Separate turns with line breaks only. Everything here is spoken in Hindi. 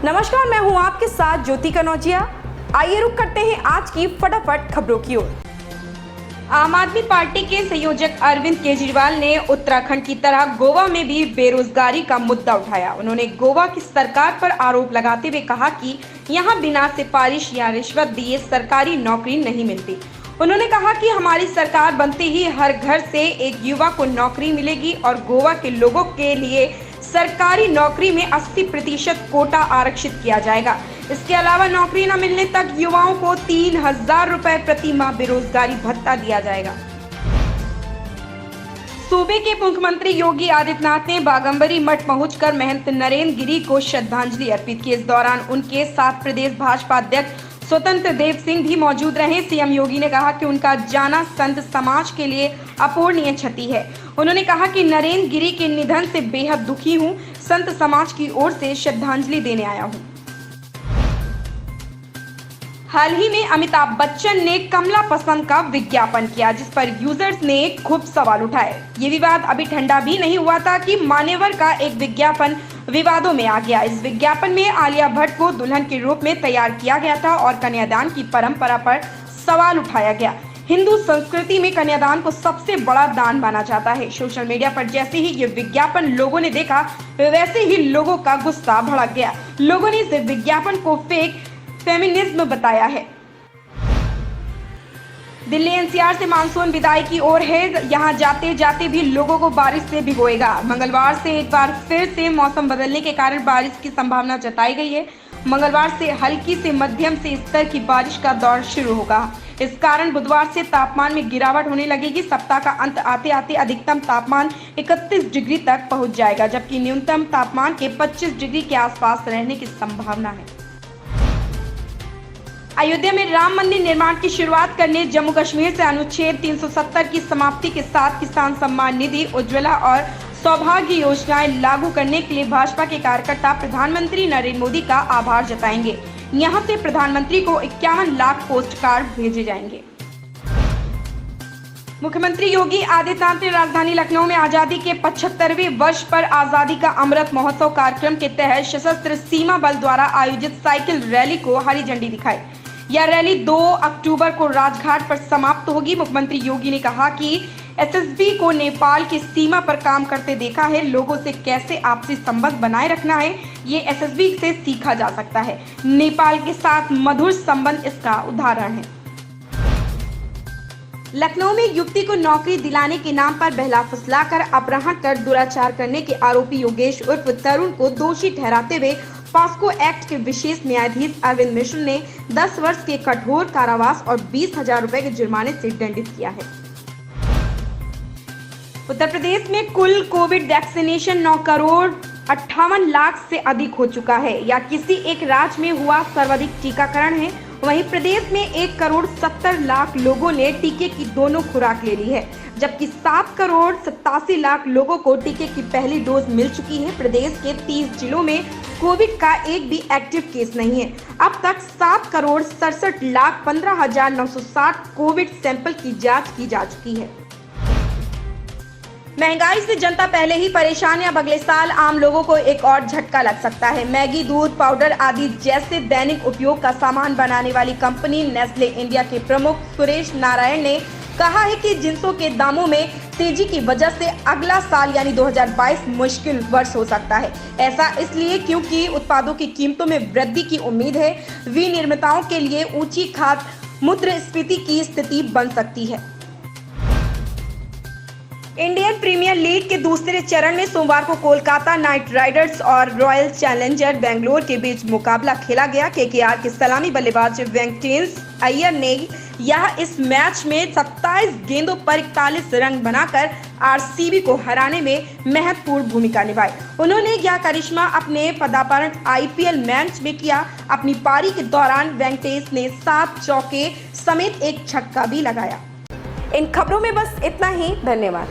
नमस्कार, मैं हूं आपके साथ ज्योति कनौजिया। आइए रुक करते हैं आज की फटाफट खबरों की ओर। आम आदमी पार्टी के संयोजक अरविंद केजरीवाल ने उत्तराखंड की तरह गोवा में भी बेरोजगारी का मुद्दा उठाया। उन्होंने गोवा की सरकार पर आरोप लगाते हुए कहा कि यहां बिना सिफारिश या रिश्वत दिए सरकारी नौकरी नहीं मिलती। उन्होंने कहा कि हमारी सरकार बनते ही हर घर से एक युवा को नौकरी मिलेगी और गोवा के लोगों के लिए सरकारी नौकरी में 80% कोटा आरक्षित किया जाएगा। इसके अलावा नौकरी न मिलने तक युवाओं को 3000 रुपए प्रति माह बेरोजगारी भत्ता दिया जाएगा। सूबे के मुख्यमंत्री योगी आदित्यनाथ ने बागंबरी मठ पहुंचकर महंत नरेंद्र गिरी को श्रद्धांजलि अर्पित की। इस दौरान उनके साथ प्रदेश भाजपा अध्यक्ष स्वतंत्र देव सिंह भी मौजूद रहे। सीएम योगी ने कहा कि उनका जाना संत समाज के लिए अपूरणीय क्षति है। उन्होंने कहा कि नरेंद्र गिरी के निधन से बेहद दुखी हूं। संत समाज की ओर से श्रद्धांजलि देने आया हूं। हाल ही में अमिताभ बच्चन ने कमला पसंद का विज्ञापन किया, जिस पर यूजर्स ने खूब सवाल उठाए। ये विवाद अभी ठंडा भी नहीं हुआ था कि मान्यवर का एक विज्ञापन विवादों में आ गया। इस विज्ञापन में आलिया भट्ट को दुल्हन के रूप में तैयार किया गया था और कन्यादान की परंपरा पर सवाल उठाया गया। हिंदू संस्कृति में कन्यादान को सबसे बड़ा दान माना जाता है। सोशल मीडिया पर जैसे ही ये विज्ञापन लोगों ने देखा, वैसे ही लोगों का गुस्सा भड़क गया। लोगों ने इस विज्ञापन को फेक फेमिनिज्म बताया है। दिल्ली एनसीआर से मानसून विदाई की ओर है। यहां जाते जाते भी लोगों को बारिश से भिगोएगा। मंगलवार से एक बार फिर से मौसम बदलने के कारण बारिश की संभावना जताई गई है। मंगलवार से हल्की से मध्यम से स्तर की बारिश का दौर शुरू होगा। इस कारण बुधवार से तापमान में गिरावट होने लगेगी। सप्ताह का अंत आते आते अधिकतम तापमान 31 डिग्री तक पहुंच जाएगा, जबकि न्यूनतम तापमान के 25 डिग्री के आसपास रहने की संभावना है। अयोध्या में राम मंदिर निर्माण की शुरुआत करने जम्मू कश्मीर से अनुच्छेद 370 की समाप्ति के साथ किसान सम्मान निधि, उज्ज्वला और सौभाग्य योजनाएं लागू करने के लिए भाजपा के कार्यकर्ता प्रधानमंत्री नरेंद्र मोदी का आभार जताएंगे। यहां से प्रधानमंत्री को 51 लाख पोस्ट कार्ड भेजे जाएंगे। मुख्यमंत्री योगी आदित्यनाथ ने राजधानी लखनऊ में आजादी के 75वें वर्ष पर आजादी का अमृत महोत्सव कार्यक्रम के तहत सशस्त्र सीमा बल द्वारा आयोजित साइकिल रैली को हरी झंडी दिखाई। यह रैली 2 अक्टूबर को राजघाट पर समाप्त होगी। मुख्यमंत्री योगी ने कहा कि एसएसबी को नेपाल की सीमा पर काम करते देखा है। लोगों से कैसे आपसी संबंध बनाए रखना है, ये एसएसबी से सीखा जा सकता है। नेपाल के साथ मधुर संबंध इसका उदाहरण है। लखनऊ में युवती को नौकरी दिलाने के नाम पर बहला फुसलाकर अपहरण कर दुराचार करने के आरोपी योगेश उर्फ तरुण को दोषी ठहराते हुए पॉस्को एक्ट के विशेष न्यायाधीश अरविंद मिश्र ने 10 वर्ष के कठोर कारावास और 20,000 रुपए के जुर्माने से दंडित किया है। उत्तर प्रदेश में कुल कोविड वैक्सीनेशन 9 करोड़ 58 लाख से अधिक हो चुका है। या किसी एक राज्य में हुआ सर्वाधिक टीकाकरण है। वहीं प्रदेश में 1 करोड़ 70 लाख लोगों ने टीके की दोनों खुराक ले ली है, जबकि 7 करोड़ 87 लाख लोगों को टीके की पहली डोज मिल चुकी है। प्रदेश के 30 जिलों में कोविड का एक भी एक्टिव केस नहीं है। अब तक 7 करोड़ 67 लाख 15,960 कोविड सैंपल की जांच की जा चुकी है। महंगाई से जनता पहले ही परेशान है। अब अगले साल आम लोगों को एक और झटका लग सकता है। मैगी, दूध पाउडर आदि जैसे दैनिक उपयोग का सामान बनाने वाली कंपनी नेस्ले इंडिया के प्रमुख सुरेश नारायण ने कहा है कि जिंसों के दामों में तेजी की वजह से अगला साल यानी 2022 मुश्किल वर्ष हो सकता है। ऐसा इसलिए क्योंकि उत्पादों की कीमतों में वृद्धि की उम्मीद है। विनिर्माताओं के लिए ऊंची खाद्य मुद्रास्फीति की स्थिति बन सकती है। इंडियन प्रीमियर लीग के दूसरे चरण में सोमवार को कोलकाता नाइट राइडर्स और रॉयल चैलेंजर बेंगलोर के बीच मुकाबला खेला गया। केकेआर के सलामी बल्लेबाज वेंकटेश अय्यर ने इस मैच में 27 गेंदों पर 41 रन बनाकर आरसीबी को हराने में महत्वपूर्ण भूमिका निभाई। उन्होंने यह करिश्मा अपने पदार्पण आईपीएल मैच में किया। अपनी पारी के दौरान वेंकटेश ने 7 चौके समेत एक छक्का भी लगाया। इन खबरों में बस इतना ही। धन्यवाद।